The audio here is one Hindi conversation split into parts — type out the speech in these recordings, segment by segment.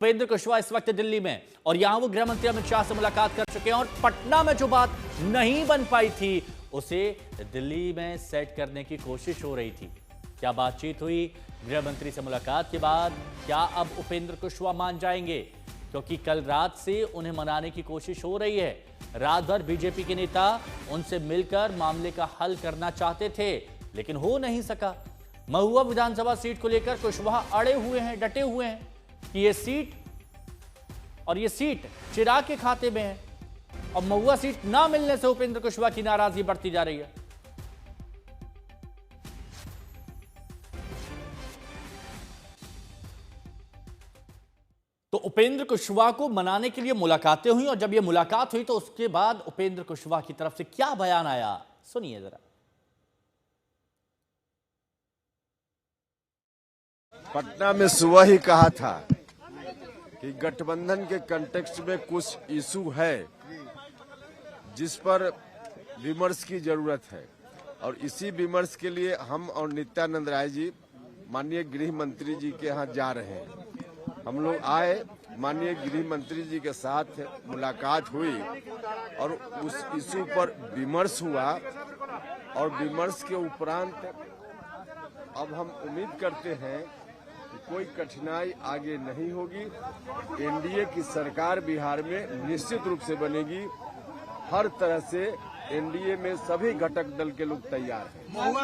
उपेंद्र कुशवाहा इस वक्त दिल्ली में और यहां वो गृह मंत्री अमित शाह से मुलाकात कर चुके हैं और पटना में जो बात नहीं बन पाई थी उसे दिल्ली में सेट करने की कोशिश हो रही थी। क्या बातचीत हुई गृह मंत्री से मुलाकात के बाद? क्या अब उपेंद्र कुशवाहा मान जाएंगे? क्योंकि कल रात से उन्हें मनाने की कोशिश हो रही है। रात भर बीजेपी के नेता उनसे मिलकर मामले का हल करना चाहते थे लेकिन हो नहीं सका। महुआ विधानसभा सीट को लेकर कुशवाहा अड़े हुए हैं, डटे हुए हैं कि ये सीट चिराग के खाते में है और महुआ सीट ना मिलने से उपेंद्र कुशवाहा की नाराजगी बढ़ती जा रही है। तो उपेंद्र कुशवाहा को मनाने के लिए मुलाकातें हुई और जब यह मुलाकात हुई तो उसके बाद उपेंद्र कुशवाहा की तरफ से क्या बयान आया, सुनिए जरा। पटना में सुबह ही कहा था कि गठबंधन के कंटेक्स्ट में कुछ इशू है जिस पर विमर्श की जरूरत है और इसी विमर्श के लिए हम और नित्यानंद राय जी माननीय गृह मंत्री जी के यहाँ जा रहे हैं। हम लोग आए, माननीय गृह मंत्री जी के साथ मुलाकात हुई और उस इशू पर विमर्श हुआ और विमर्श के उपरांत अब हम उम्मीद करते हैं कि कोई कठिनाई आगे नहीं होगी। एनडीए की सरकार बिहार में निश्चित रूप से बनेगी। हर तरह से एनडीए में सभी घटक दल के लोग तैयार हैं।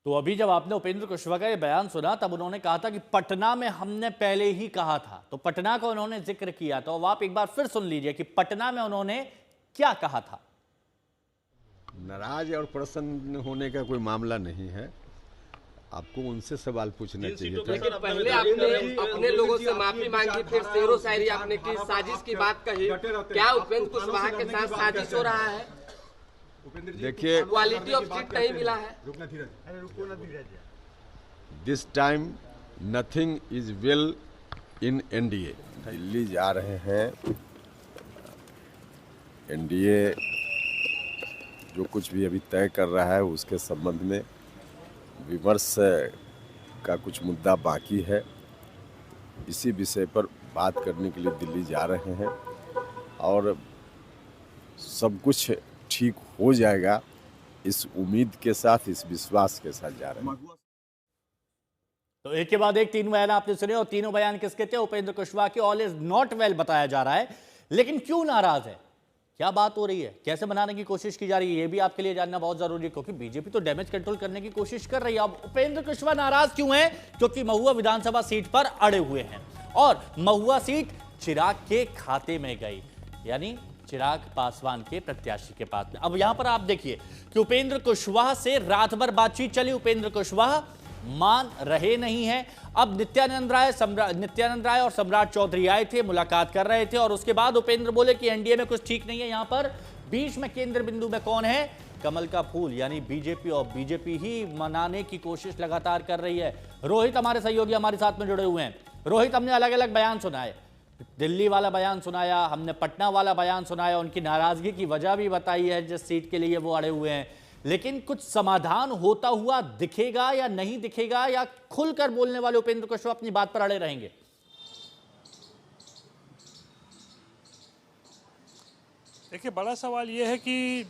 तो अभी जब आपने उपेंद्र कुशवाहा का ये बयान सुना तब उन्होंने कहा था कि पटना में हमने पहले ही कहा था, तो पटना का उन्होंने जिक्र किया। तो अब आप एक बार फिर सुन लीजिए कि पटना में उन्होंने क्या कहा था। नाराज और प्रसन्न होने का कोई मामला नहीं है, आपको उनसे सवाल पूछना चाहिए था। लेकिन पहले आपने अपने लोगों से माफी मांगी, फिर शेरो शायरी आपने की, साजिश की बात कही। क्या उपेंद्र कुशवाहा के साथ साजिश हो रहा है? देखिए, क्वालिटी ऑफ सीट नहीं मिला है। This time nothing is well in NDA. Delhi जा रहे हैं, एनडीए जो कुछ भी अभी तय कर रहा है उसके संबंध में विमर्श का कुछ मुद्दा बाकी है। इसी विषय पर बात करने के लिए दिल्ली जा रहे हैं और सब कुछ ठीक हो जाएगा, इस उम्मीद के साथ, इस विश्वास के साथ जा रहे हैं। तो एक के बाद एक तीन बयान आपने सुने और तीनों बयान किसके थे? उपेंद्र कुशवाहा के ऑल इज नॉट वेल बताया जा रहा है। लेकिन क्यों नाराज है, क्या बात हो रही है, कैसे बनाने की कोशिश की जा रही है, यह भी आपके लिए जानना बहुत जरूरी है क्योंकि बीजेपी तो डैमेज कंट्रोल करने की कोशिश कर रही है। अब उपेंद्र कुशवाहा नाराज क्यों है? क्योंकि महुआ विधानसभा सीट पर अड़े हुए हैं और महुआ सीट चिराग के खाते में गई, यानी चिराग पासवान के प्रत्याशी के पास में। अब यहां पर आप देखिए कि उपेंद्र कुशवाहा से रात भर बातचीत चली, उपेंद्र कुशवाहा मान रहे नहीं हैं। अब नित्यानंद राय और सम्राट चौधरी आए थे, मुलाकात कर रहे थे और उसके बाद उपेंद्र बोले कि एनडीए में कुछ ठीक नहीं है। यहां पर बीच में केंद्र बिंदु में कौन है? कमल का फूल, यानी बीजेपी, और बीजेपी ही मनाने की कोशिश लगातार कर रही है। रोहित हमारे सहयोगी हमारे साथ में जुड़े हुए हैं। रोहित, हमने अलग अलग बयान सुनाए, दिल्ली वाला बयान सुनाया, हमने पटना वाला बयान सुनाया, उनकी नाराजगी की वजह भी बताई है जिस सीट के लिए वो अड़े हुए हैं। लेकिन कुछ समाधान होता हुआ दिखेगा या नहीं दिखेगा, या खुलकर बोलने वाले उपेंद्र कुशवाहा अपनी बात पर अड़े रहेंगे? देखिए, बड़ा सवाल यह है कि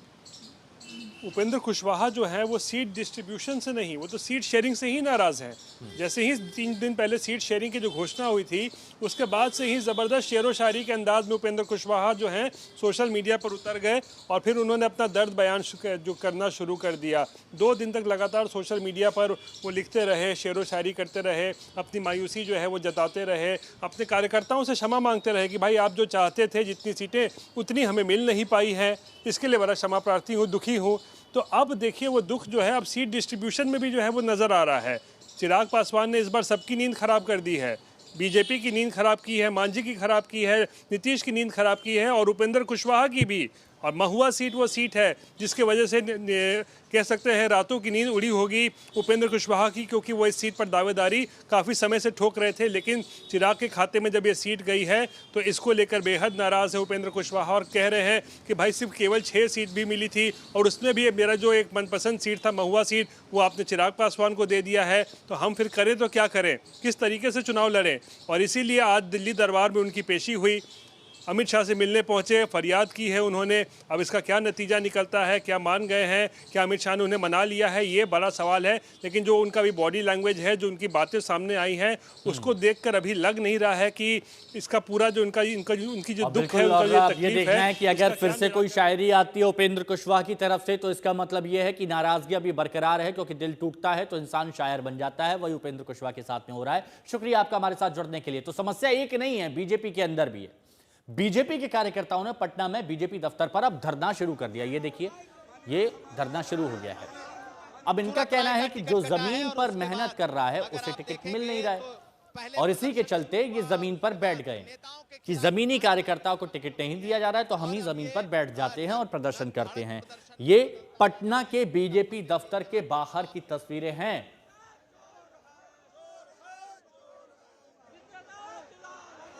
उपेंद्र कुशवाहा जो है वो सीट डिस्ट्रीब्यूशन से नहीं, वो तो सीट शेयरिंग से ही नाराज़ हैं। जैसे ही 3 दिन पहले सीट शेयरिंग की जो घोषणा हुई थी उसके बाद से ही ज़बरदस्त शेरो शायरी के अंदाज में उपेंद्र कुशवाहा जो हैं सोशल मीडिया पर उतर गए और फिर उन्होंने अपना दर्द बयान जो करना शुरू कर दिया। 2 दिन तक लगातार सोशल मीडिया पर वो लिखते रहे, शेरो शायरी करते रहे, अपनी मायूसी जो है वो जताते रहे, अपने कार्यकर्ताओं से क्षमा मांगते रहे कि भाई आप जो चाहते थे जितनी सीटें उतनी हमें मिल नहीं पाई है, इसके लिए बड़ा क्षमा प्रार्थी हूँ, दुखी हूँ। तो अब देखिए वो दुख जो है अब सीट डिस्ट्रीब्यूशन में भी जो है वो नज़र आ रहा है। चिराग पासवान ने इस बार सबकी नींद खराब कर दी है, बीजेपी की नींद खराब की है, मांझी की खराब की है, नीतीश की नींद खराब की है और उपेंद्र कुशवाहा की भी। और महुआ सीट वो सीट है जिसके वजह से कह सकते हैं रातों की नींद उड़ी होगी उपेंद्र कुशवाहा की, क्योंकि वो इस सीट पर दावेदारी काफ़ी समय से ठोक रहे थे। लेकिन चिराग के खाते में जब ये सीट गई है तो इसको लेकर बेहद नाराज़ है उपेंद्र कुशवाहा और कह रहे हैं कि भाई सिर्फ केवल 6 सीट भी मिली थी और उसमें भी मेरा जो एक मनपसंद सीट था महुआ सीट वो आपने चिराग पासवान को दे दिया है, तो हम फिर करें तो क्या करें, किस तरीके से चुनाव लड़ें। और इसीलिए आज दिल्ली दरबार में उनकी पेशी हुई, अमित शाह से मिलने पहुंचे, फरियाद की है उन्होंने। अब इसका क्या नतीजा निकलता है, क्या मान गए हैं, क्या अमित शाह ने उन्हें मना लिया है, ये बड़ा सवाल है। लेकिन जो उनका भी बॉडी लैंग्वेज है, जो उनकी बातें सामने आई हैं, उसको देखकर अभी लग नहीं रहा है कि इसका पूरा जो उनकी जो दुख है, उनका जो तकलीफ है, देखना है कि अगर फिर से कोई शायरी आती है उपेंद्र कुशवाहा की तरफ से तो इसका मतलब ये है कि नाराजगी अभी बरकरार है, क्योंकि दिल टूटता है तो इंसान शायर बन जाता है। वही उपेंद्र कुशवाहा के साथ में हो रहा है। शुक्रिया आपका हमारे साथ जुड़ने के लिए। तो समस्या एक नहीं है, बीजेपी के अंदर भी है। बीजेपी के कार्यकर्ताओं ने पटना में बीजेपी दफ्तर पर अब धरना शुरू कर दिया। ये देखिए, ये धरना शुरू हो गया है। अब इनका कहना है कि जो जमीन पर मेहनत कर रहा है उसे टिकट मिल नहीं रहा है और इसी के चलते ये जमीन पर बैठ गए कि जमीनी कार्यकर्ताओं को टिकट नहीं दिया जा रहा है तो हम ही जमीन पर बैठ जाते हैं और प्रदर्शन करते हैं। ये पटना के बीजेपी दफ्तर के बाहर की तस्वीरें हैं।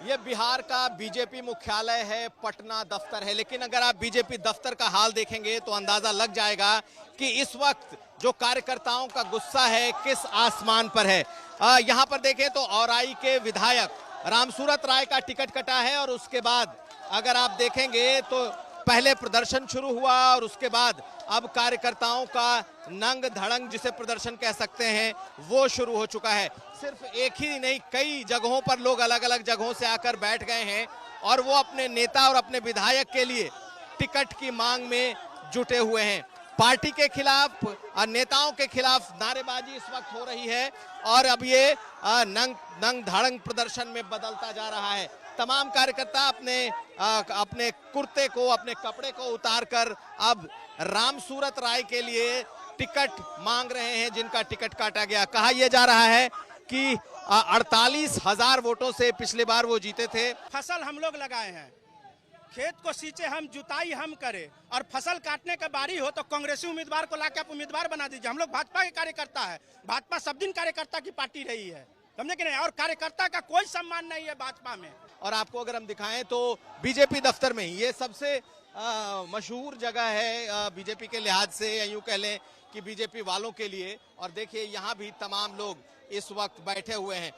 ये बिहार का बीजेपी मुख्यालय है, पटना दफ्तर है। लेकिन अगर आप बीजेपी दफ्तर का हाल देखेंगे तो अंदाजा लग जाएगा कि इस वक्त जो कार्यकर्ताओं का गुस्सा है किस आसमान पर है। यहाँ पर देखें तो औराई के विधायक रामसूरत राय का टिकट कटा है और उसके बाद अगर आप देखेंगे तो पहले प्रदर्शन शुरू हुआ और उसके बाद अब कार्यकर्ताओं का नंग धड़ंग जिसे प्रदर्शन कह सकते हैं वो शुरू हो चुका है। सिर्फ एक ही नहीं, कई जगहों पर लोग अलग अलग जगहों से आकर बैठ गए हैं और वो अपने नेता और अपने विधायक के लिए टिकट की मांग में जुटे हुए हैं। पार्टी के खिलाफ और नेताओं के खिलाफ नारेबाजी इस वक्त हो रही है और अब ये नंग धड़ंग प्रदर्शन में बदलता जा रहा है। तमाम कार्यकर्ता अपने कुर्ते को, अपने कपड़े को उतारकर अब रामसूरत राय के लिए टिकट मांग रहे हैं, जिनका टिकट काटा गया। कहा यह जा रहा है कि 48,000 वोटों से पिछली बार वो जीते थे। फसल हम लोग लगाए हैं, खेत को सींचे हम, जुताई हम करें और फसल काटने का बारी हो तो कांग्रेसी उम्मीदवार को लाके आप उम्मीदवार बना दीजिए। हम लोग भाजपा के कार्यकर्ता है, भाजपा सब दिन कार्यकर्ता की पार्टी रही है, समझे कि नहीं। और कार्यकर्ता का कोई सम्मान नहीं है भाजपा में। और आपको अगर हम दिखाएं तो बीजेपी दफ्तर में ये सबसे मशहूर जगह है बीजेपी के लिहाज से, या यूं कह लें कि बीजेपी वालों के लिए। और देखिए यहाँ भी तमाम लोग इस वक्त बैठे हुए हैं।